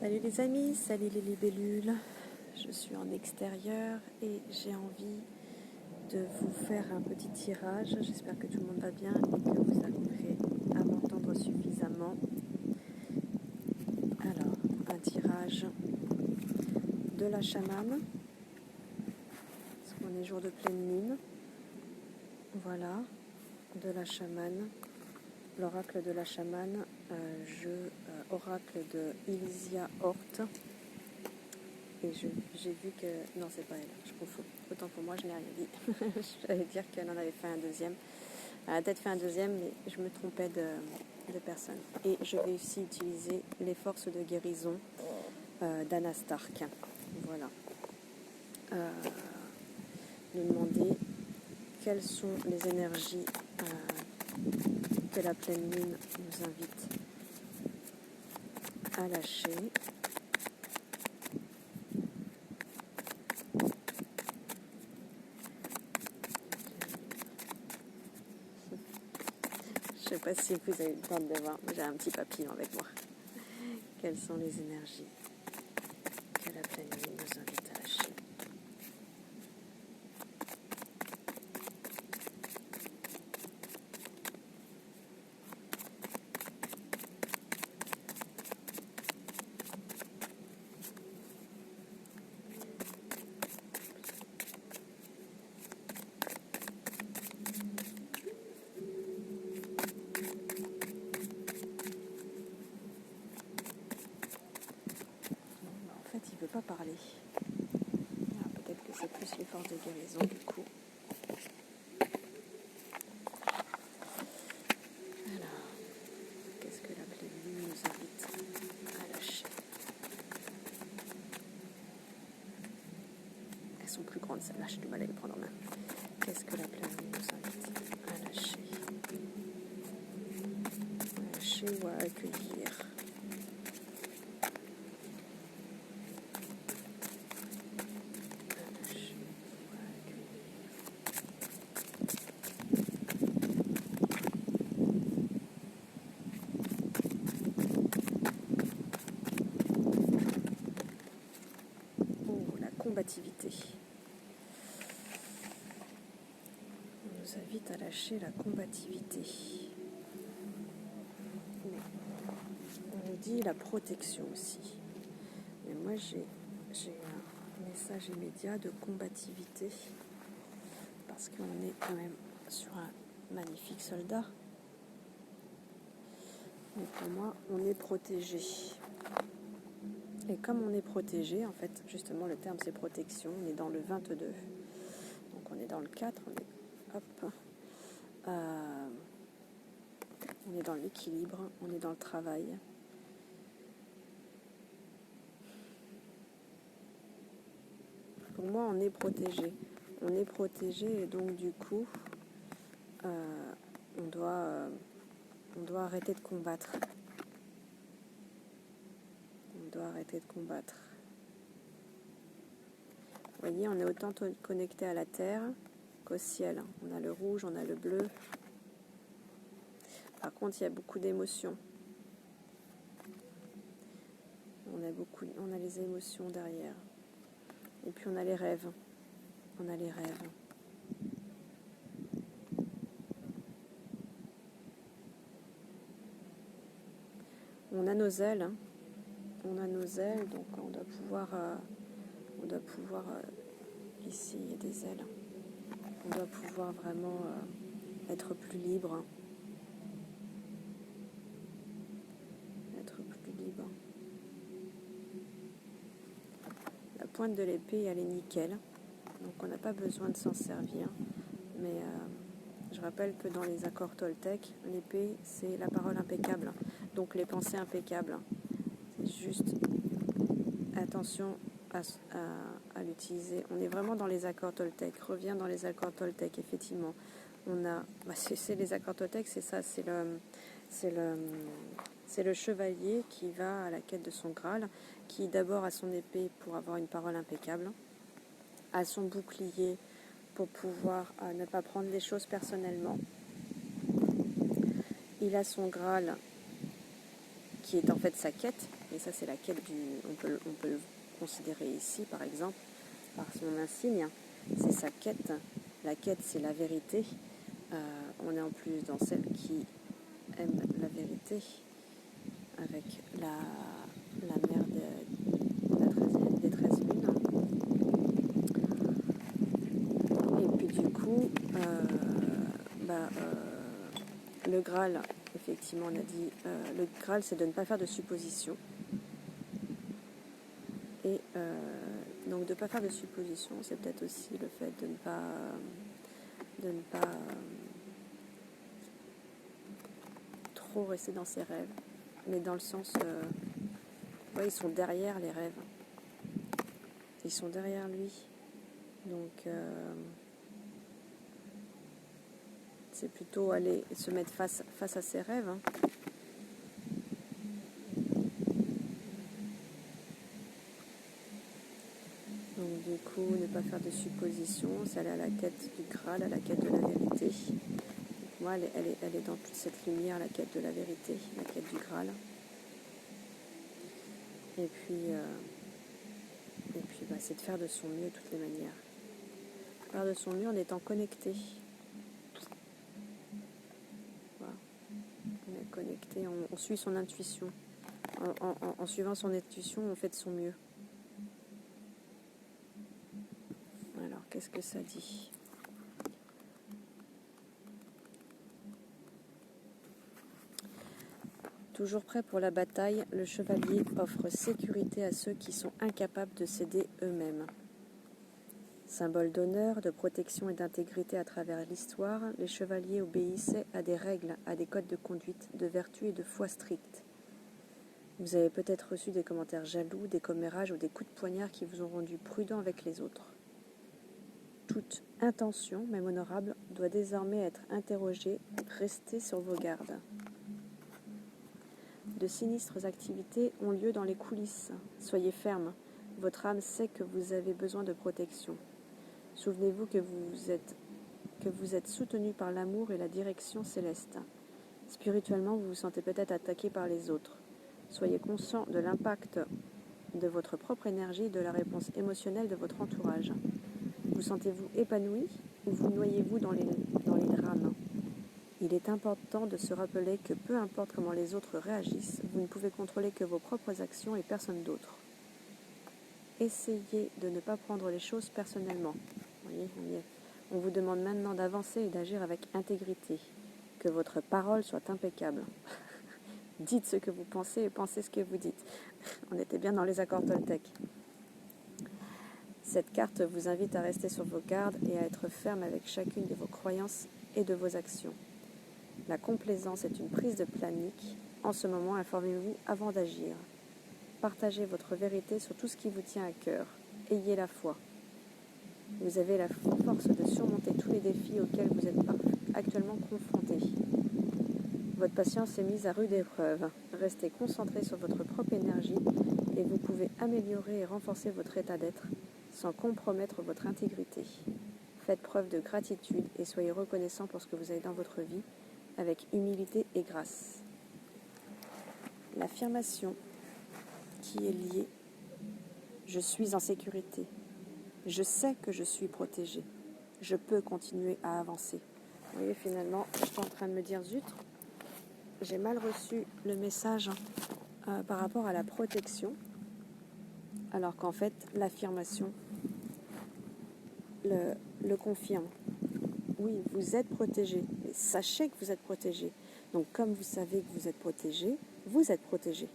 Salut les amis, salut les libellules. Je suis en extérieur et j'ai envie de vous faire un petit tirage. J'espère que tout le monde va bien et que vous arriverez à m'entendre suffisamment. Alors, un tirage de la chamane, parce qu'on est jour de pleine lune. Voilà, de la chamane, l'oracle de la chamane, oracle de Ilsia Hort. Et j'ai vu que... Non, c'est pas elle, je confonds. Autant pour moi, je n'ai rien dit. J'allais dire qu'elle en avait fait un deuxième. Elle a peut-être fait un deuxième, mais je me trompais de personne. Et je vais aussi utiliser les forces de guérison d'Anna Stark. Voilà. Nous demander quelles sont les énergies que la pleine lune nous invite à lâcher. Je ne sais pas si vous avez le temps de voir, j'ai un petit papillon avec moi. Quelles sont les énergies que la pleine lune nous invite à lâcher? En fait, il ne veut pas parler. Peut-être que c'est plus les forces de guérison du coup. Alors, qu'est-ce que la pleine lune nous invite à lâcher? Elles sont plus grandes celles-là, j'ai du mal à les prendre en main. Qu'est-ce que la pleine lune nous invite à lâcher? À lâcher ou à accueillir? Combativité. On nous invite à lâcher la combativité. Mais on nous dit la protection aussi. Mais moi j'ai un message immédiat de combativité parce qu'on est quand même sur un magnifique soldat. Mais pour moi, on est protégé. Et comme on est protégé, en fait, justement, le terme c'est protection, on est dans le 22. Donc on est dans le 4, on est dans l'équilibre, on est dans le travail. Pour moi, on est protégé. On est protégé et donc du coup, on doit arrêter de combattre. On doit arrêter de combattre. Vous voyez, on est autant connecté à la terre qu'au ciel. On a le rouge, on a le bleu. Par contre, il y a beaucoup d'émotions. On a les émotions derrière. Et puis on a les rêves. On a les rêves. On a nos ailes. Hein. On a nos ailes, donc on doit pouvoir ici, il y a des ailes. On doit pouvoir vraiment être plus libre. Être plus libre. La pointe de l'épée, elle est nickel. Donc on n'a pas besoin de s'en servir. Mais je rappelle que dans les accords Toltec, l'épée, c'est la parole impeccable. Donc les pensées impeccables. C'est juste attention à l'utiliser. On est vraiment dans les accords Toltec. Reviens dans les accords Toltec, effectivement. On a, c'est les accords Toltec, c'est ça, c'est le chevalier qui va à la quête de son Graal, qui d'abord a son épée pour avoir une parole impeccable, a son bouclier pour pouvoir ne pas prendre les choses personnellement. Il a son Graal qui est en fait sa quête, Et ça, c'est la quête on peut le considérer ici, par exemple, par son insigne. C'est sa quête. La quête, c'est la vérité. On est en plus dans celle qui aime la vérité, avec la mère des 13 lunes. Et puis du coup, le Graal, effectivement, on a dit, le Graal, c'est de ne pas faire de suppositions. Et donc de ne pas faire de suppositions, c'est peut-être aussi le fait de ne pas trop rester dans ses rêves, mais dans le sens, ils sont derrière les rêves, ils sont derrière lui, donc c'est plutôt aller se mettre face à ses rêves. Donc du coup, ne pas faire de suppositions, c'est aller à la quête du Graal, à la quête de la vérité. Donc, moi, elle est dans toute cette lumière, la quête de la vérité, la quête du Graal. Et puis c'est de faire de son mieux de toutes les manières. Faire de son mieux en étant connecté. Voilà. On est connecté, on suit son intuition. En suivant son intuition, on fait de son mieux. Alors, qu'est-ce que ça dit ? Toujours prêt pour la bataille, le chevalier offre sécurité à ceux qui sont incapables de s'aider eux-mêmes. Symbole d'honneur, de protection et d'intégrité à travers l'histoire, les chevaliers obéissaient à des règles, à des codes de conduite, de vertu et de foi stricts. Vous avez peut-être reçu des commentaires jaloux, des commérages ou des coups de poignard qui vous ont rendu prudent avec les autres. Toute intention, même honorable, doit désormais être interrogée. Restez sur vos gardes. De sinistres activités ont lieu dans les coulisses. Soyez ferme. Votre âme sait que vous avez besoin de protection. Souvenez-vous que vous êtes soutenu par l'amour et la direction céleste. Spirituellement, vous vous sentez peut-être attaqué par les autres. Soyez conscient de l'impact de votre propre énergie et de la réponse émotionnelle de votre entourage. Vous sentez-vous épanoui ou vous noyez-vous dans les drames ? Il est important de se rappeler que peu importe comment les autres réagissent, vous ne pouvez contrôler que vos propres actions et personne d'autre. Essayez de ne pas prendre les choses personnellement. Vous voyez, on vous demande maintenant d'avancer et d'agir avec intégrité. Que votre parole soit impeccable. Dites ce que vous pensez et pensez ce que vous dites. On était bien dans les accords Toltec. Cette carte vous invite à rester sur vos gardes et à être ferme avec chacune de vos croyances et de vos actions. La complaisance est une prise de panique. En ce moment, informez-vous avant d'agir. Partagez votre vérité sur tout ce qui vous tient à cœur. Ayez la foi. Vous avez la force de surmonter tous les défis auxquels vous êtes actuellement confrontés. Votre patience est mise à rude épreuve. Restez concentré sur votre propre énergie et vous pouvez améliorer et renforcer votre état d'être sans compromettre votre intégrité. Faites preuve de gratitude et soyez reconnaissant pour ce que vous avez dans votre vie avec humilité et grâce. L'affirmation qui est liée « Je suis en sécurité. Je sais que je suis protégé. Je peux continuer à avancer. » Vous voyez, finalement, je suis en train de me dire « Zut, j'ai mal reçu le message par rapport à la protection. » Alors qu'en fait, l'affirmation le confirme. Oui, vous êtes protégé. Mais sachez que vous êtes protégé. Donc, comme vous savez que vous êtes protégé, vous êtes protégé.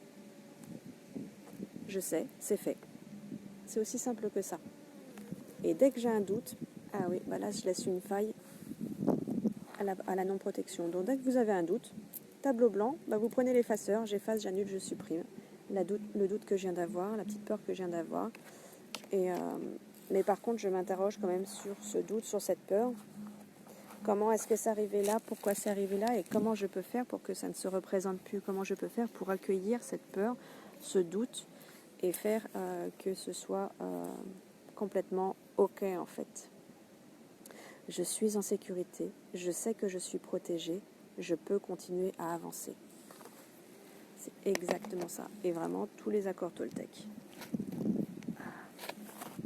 Je sais, c'est fait. C'est aussi simple que ça. Et dès que j'ai un doute, ah oui, là, je laisse une faille à la non-protection. Donc, dès que vous avez un doute, tableau blanc, vous prenez l'effaceur, j'efface, j'annule, je supprime. Le doute que je viens d'avoir, la petite peur que je viens d'avoir. Mais par contre, je m'interroge quand même sur ce doute, sur cette peur. Comment est-ce que c'est arrivé là? Pourquoi c'est arrivé là? Et comment je peux faire pour que ça ne se représente plus? Comment je peux faire pour accueillir cette peur, ce doute, et faire que ce soit complètement OK en fait. Je suis en sécurité, je sais que je suis protégée, je peux continuer à avancer. C'est exactement ça. Et vraiment, tous les accords Toltec.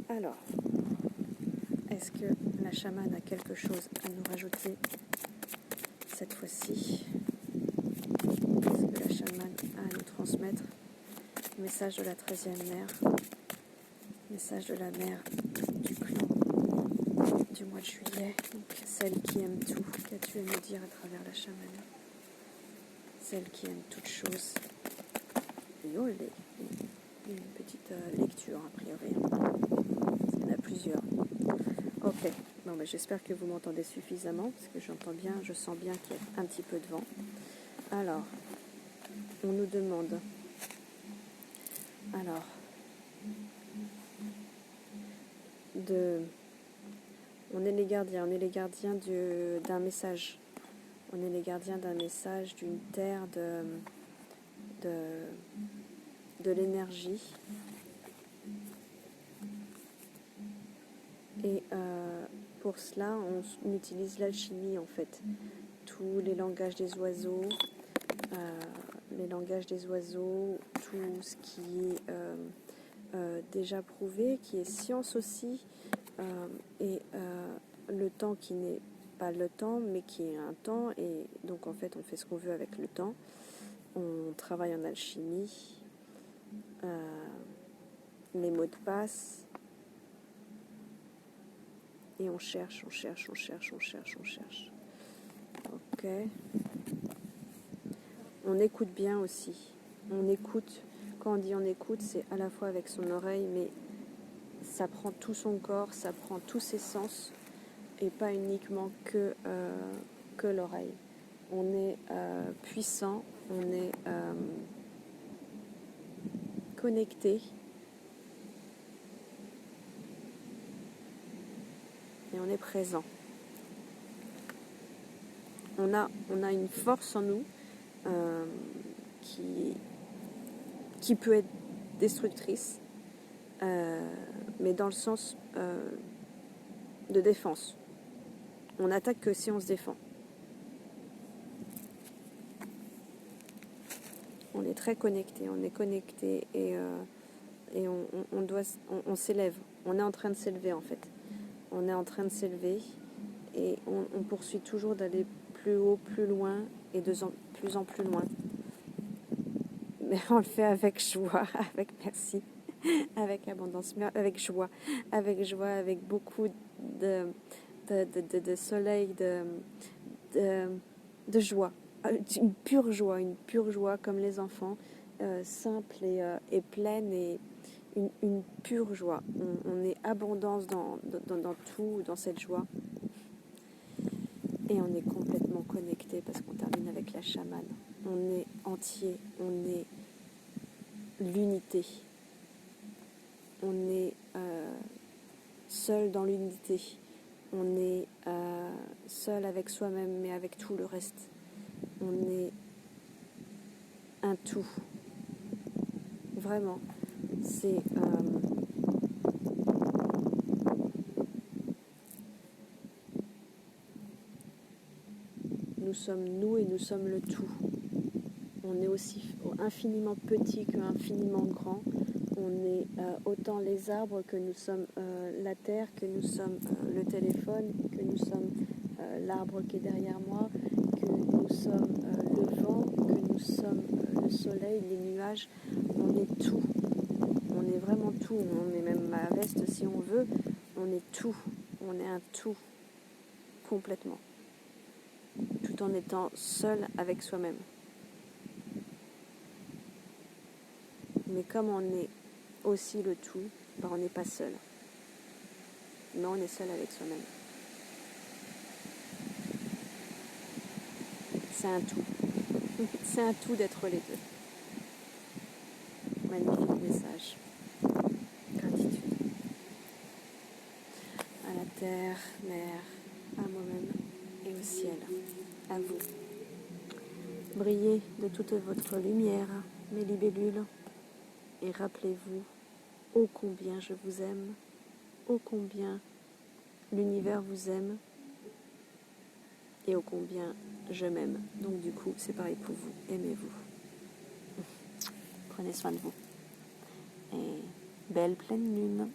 Alors, est-ce que la chamane a quelque chose à nous rajouter cette fois-ci? Est-ce que la chamane a à nous transmettre le message de la 13e mère, le message de la mère du clan du mois de juillet, donc celle qui aime tout, qu'as-tu à nous dire à travers la chamane? Celle qui aime toutes choses. Et oh, une petite lecture a priori. Il y en a plusieurs. Ok, bon, ben, j'espère que vous m'entendez suffisamment, parce que je sens bien qu'il y a un petit peu de vent. Alors, on nous demande, on est les gardiens d'un message. On est les gardiens d'un message, d'une terre, de l'énergie. Et pour cela, on utilise l'alchimie en fait. Tous les langages des oiseaux, tout ce qui est déjà prouvé, qui est science aussi, et le temps qui n'est pas le temps, mais qui est un temps, et donc en fait on fait ce qu'on veut avec le temps. On travaille en alchimie, les mots de passe, et on cherche. Ok. On écoute bien aussi. On écoute. Quand on dit on écoute, c'est à la fois avec son oreille, mais ça prend tout son corps, ça prend tous ses sens, et pas uniquement que l'oreille. On est puissant, on est connecté, et on est présent. On a une force en nous qui peut être destructrice, mais dans le sens de défense. On n'attaque que si on se défend. On est très connecté, et on s'élève. On est en train de s'élever en fait. On est en train de s'élever et on poursuit toujours d'aller plus haut, plus loin et de plus en plus loin. Mais on le fait avec joie, avec merci, avec abondance, avec joie, avec beaucoup de soleil, de joie, une pure joie comme les enfants, simple et pleine, et une pure joie. On est abondance dans tout, dans cette joie. Et on est complètement connecté parce qu'on termine avec la chamane. On est entier, on est l'unité. On est seul dans l'unité. On est seul avec soi-même, mais avec tout le reste. On est un tout. Vraiment. C'est... nous sommes nous et nous sommes le tout. On est aussi infiniment petit que infiniment grand. On est autant les arbres que nous sommes la terre, que nous sommes le téléphone, que nous sommes l'arbre qui est derrière moi, que nous sommes le vent, que nous sommes le soleil, les nuages. On est tout. On est vraiment tout. On est même ma veste si on veut. On est tout. On est un tout. Complètement. Tout en étant seul avec soi-même. Mais comme on est aussi le tout, ben on n'est pas seul. Mais on est seul avec soi-même. C'est un tout. C'est un tout d'être les deux. Magnifique message. Gratitude. À la terre, mer, à moi-même et au ciel. À vous. Brillez de toute votre lumière, mes libellules, et rappelez-vous ô combien je vous aime, ô combien l'univers vous aime, et ô combien je m'aime. Donc du coup, c'est pareil pour vous. Aimez-vous. Prenez soin de vous. Et belle pleine lune.